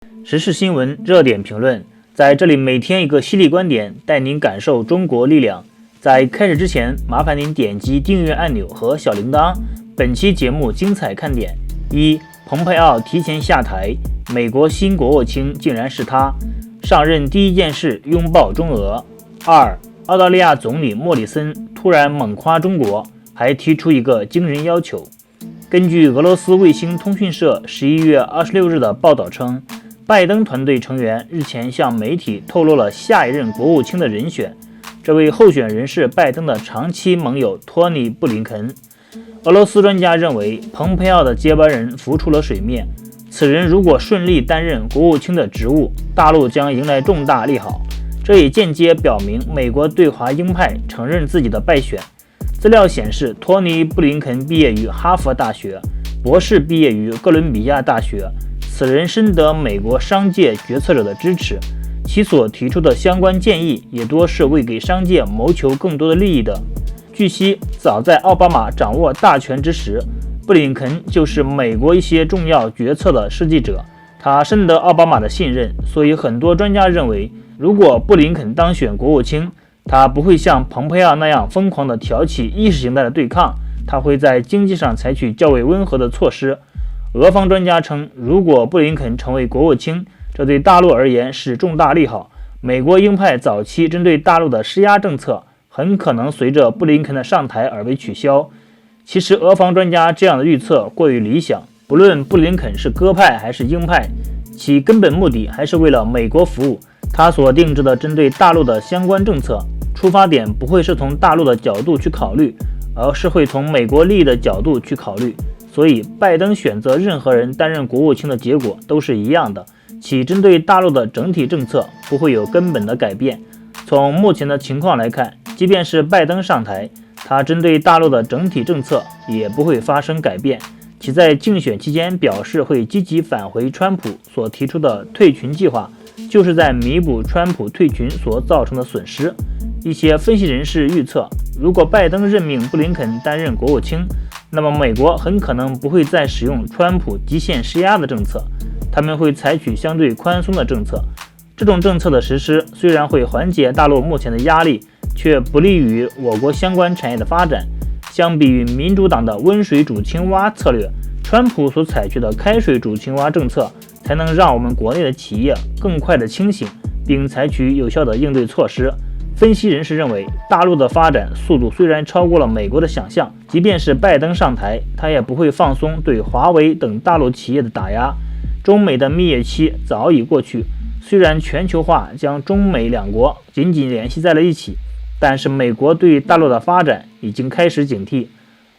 时事新闻热点评论，在这里每天一个犀利观点，带您感受中国力量。在开始之前，麻烦您点击订阅按钮和小铃铛。本期节目精彩看点：一、蓬佩奥提前下台，美国新国务卿竟然是他，上任第一件事拥抱中俄。二、澳大利亚总理莫里森突然猛夸中国，还提出一个惊人要求。根据俄罗斯卫星通讯社11月26日的报道称，拜登团队成员日前向媒体透露了下一任国务卿的人选，这位候选人是拜登的长期盟友托尼·布林肯。俄罗斯专家认为，蓬佩奥的接班人浮出了水面，此人如果顺利担任国务卿的职务，大陆将迎来重大利好。这也间接表明美国对华鹰派承认自己的败选。资料显示，托尼·布林肯毕业于哈佛大学，博士毕业于哥伦比亚大学。此人深得美国商界决策者的支持，其所提出的相关建议也多是为给商界谋求更多的利益的。据悉，早在奥巴马掌握大权之时，布林肯就是美国一些重要决策的设计者，他深得奥巴马的信任，所以很多专家认为，如果布林肯当选国务卿，他不会像蓬佩奥那样疯狂地挑起意识形态的对抗，他会在经济上采取较为温和的措施。俄方专家称，如果布林肯成为国务卿，这对大陆而言是重大利好。美国鹰派早期针对大陆的施压政策很可能随着布林肯的上台而被取消。其实俄方专家这样的预测过于理想，不论布林肯是鸽派还是鹰派，其根本目的还是为了美国服务。他所定制的针对大陆的相关政策，出发点不会是从大陆的角度去考虑，而是会从美国利益的角度去考虑。所以拜登选择任何人担任国务卿的结果都是一样的，其针对大陆的整体政策不会有根本的改变。从目前的情况来看，即便是拜登上台，他针对大陆的整体政策也不会发生改变。其在竞选期间表示会积极返回川普所提出的退群计划，就是在弥补川普退群所造成的损失。一些分析人士预测，如果拜登任命布林肯担任国务卿，那么美国很可能不会再使用川普极限施压的政策，他们会采取相对宽松的政策。这种政策的实施虽然会缓解大陆目前的压力，却不利于我国相关产业的发展。相比于民主党的温水煮青蛙策略，川普所采取的开水煮青蛙政策才能让我们国内的企业更快的清醒，并采取有效的应对措施。分析人士认为，大陆的发展速度虽然超过了美国的想象，即便是拜登上台，他也不会放松对华为等大陆企业的打压。中美的蜜月期早已过去，虽然全球化将中美两国紧紧联系在了一起，但是美国对大陆的发展已经开始警惕。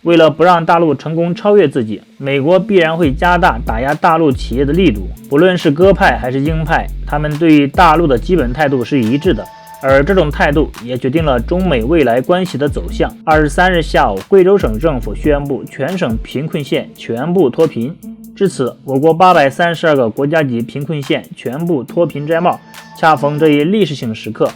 为了不让大陆成功超越自己，美国必然会加大打压大陆企业的力度。不论是鸽派还是鹰派，他们对大陆的基本态度是一致的，而这种态度也决定了中美未来关系的走向。23日下午，贵州省政府宣布全省贫困县全部脱贫。至此，我国832个国家级贫困县全部脱贫摘帽。恰逢这一历史性时刻，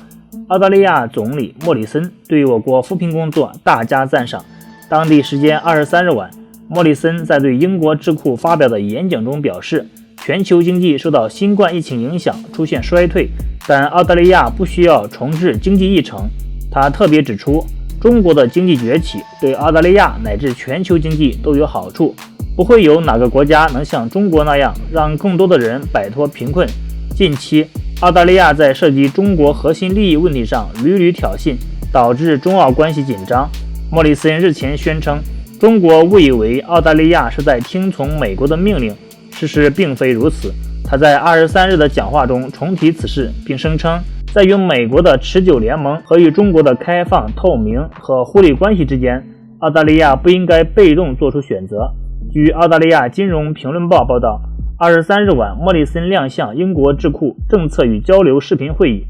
澳大利亚总理莫里森对我国扶贫工作大加赞赏。当地时间23日晚，莫里森在对英国智库发表的演讲中表示，全球经济受到新冠疫情影响出现衰退，但澳大利亚不需要重置经济议程。他特别指出，中国的经济崛起对澳大利亚乃至全球经济都有好处，不会有哪个国家能像中国那样让更多的人摆脱贫困。近期，澳大利亚在涉及中国核心利益问题上屡屡挑衅，导致中澳关系紧张。莫里森日前宣称，中国误以为澳大利亚是在听从美国的命令，事实并非如此。他在23日的讲话中重提此事，并声称，在与美国的持久联盟和与中国的开放、透明和互利关系之间，澳大利亚不应该被动做出选择。据澳大利亚金融评论报报道，23日晚，莫里森亮相英国智库政策与交流视频会议。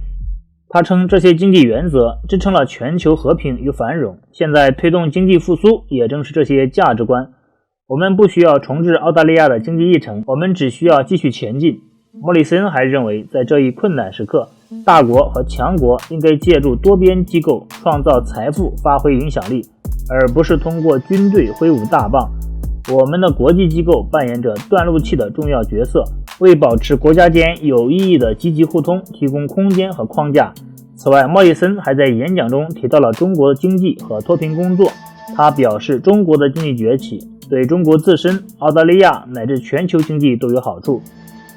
他称，这些经济原则支撑了全球和平与繁荣，现在推动经济复苏也正是这些价值观。我们不需要重置澳大利亚的经济议程，我们只需要继续前进。莫里森还认为，在这一困难时刻，大国和强国应该借助多边机构创造财富，发挥影响力，而不是通过军队挥舞大棒。我们的国际机构扮演着断路器的重要角色，为保持国家间有意义的积极互通提供空间和框架。此外，莫里森还在演讲中提到了中国的经济和脱贫工作。他表示，中国的经济崛起对中国自身、澳大利亚乃至全球经济都有好处。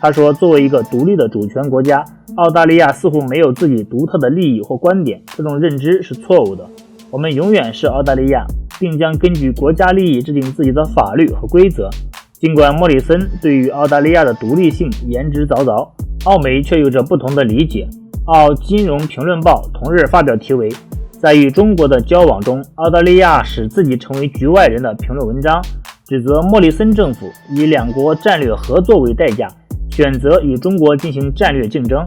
他说，作为一个独立的主权国家，澳大利亚似乎没有自己独特的利益或观点，这种认知是错误的。我们永远是澳大利亚，并将根据国家利益制定自己的法律和规则。尽管莫里森对于澳大利亚的独立性言之凿凿，澳媒却有着不同的理解。澳金融评论报同日发表题为在与中国的交往中，澳大利亚使自己成为局外人的评论文章，指责莫里森政府以两国战略合作为代价，选择与中国进行战略竞争。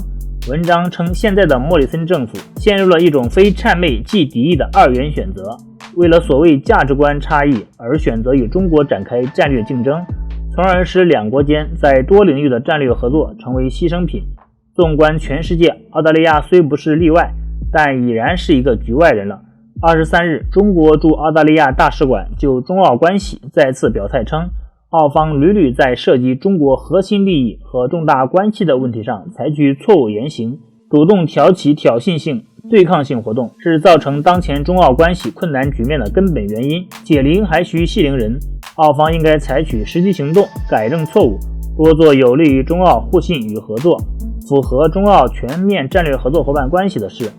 文章称，现在的莫里森政府陷入了一种非谄媚即敌意的二元选择，为了所谓价值观差异而选择与中国展开战略竞争，从而使两国间在多领域的战略合作成为牺牲品。纵观全世界，澳大利亚虽不是例外，但已然是一个局外人了。23日，中国驻澳大利亚大使馆就中澳关系再次表态称，澳方屡屡在涉及中国核心利益和重大关系的问题上采取错误言行，主动挑起挑衅性、对抗性活动，是造成当前中澳关系困难局面的根本原因。解铃还须系铃人，澳方应该采取实际行动，改正错误，多做有利于中澳互信与合作，符合中澳全面战略合作伙伴关系的事，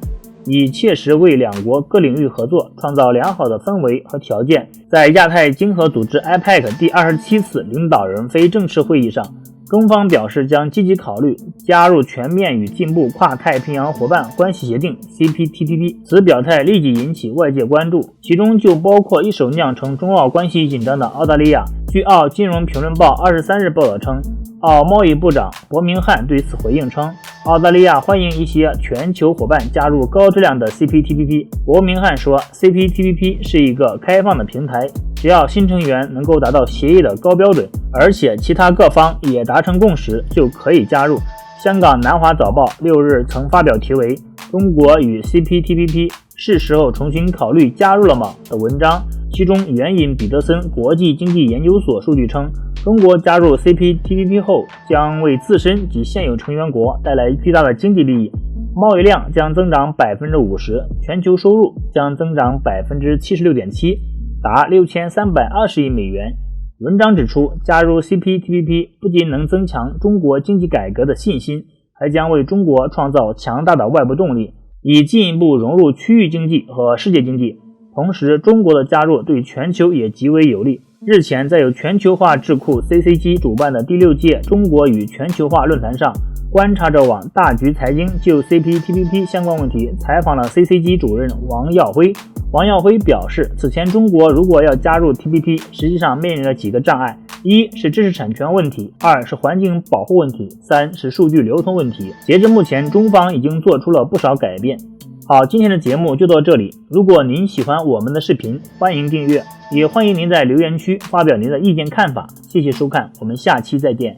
以切实为两国各领域合作创造良好的氛围和条件。在亚太经合组织 APEC 第27次领导人非正式会议上，中方表示将积极考虑加入全面与进步跨太平洋伙伴关系协定 CPTPP。 此表态立即引起外界关注，其中就包括一手酿成中澳关系紧张的澳大利亚。据澳金融评论报23日报道称，澳贸易部长伯明翰对此回应称，澳大利亚欢迎一些全球伙伴加入高质量的 CPTPP。 伯明翰说， CPTPP 是一个开放的平台，只要新成员能够达到协议的高标准，而且其他各方也达成共识，就可以加入。香港南华早报6日曾发表题为中国与 CPTPP 是时候重新考虑加入了吗的文章，其中援引彼得森国际经济研究所数据称，中国加入 CPTPP 后将为自身及现有成员国带来巨大的经济利益，贸易量将增长 50%， 全球收入将增长 76.7%， 达6320亿美元。文章指出，加入 CPTPP 不仅能增强中国经济改革的信心，还将为中国创造强大的外部动力，以进一步融入区域经济和世界经济。同时，中国的加入对全球也极为有利。日前，在由全球化智库 CCG 主办的第6届中国与全球化论坛上，观察者网大局财经就 CPTPP 相关问题采访了 CCG 主任王耀辉。王耀辉表示，此前中国如果要加入 TPP， 实际上面临了几个障碍：一是知识产权问题，2是环境保护问题，3是数据流通问题。截至目前，中方已经做出了不少改变。好，今天的节目就到这里。如果您喜欢我们的视频，欢迎订阅，也欢迎您在留言区发表您的意见看法。谢谢收看，我们下期再见。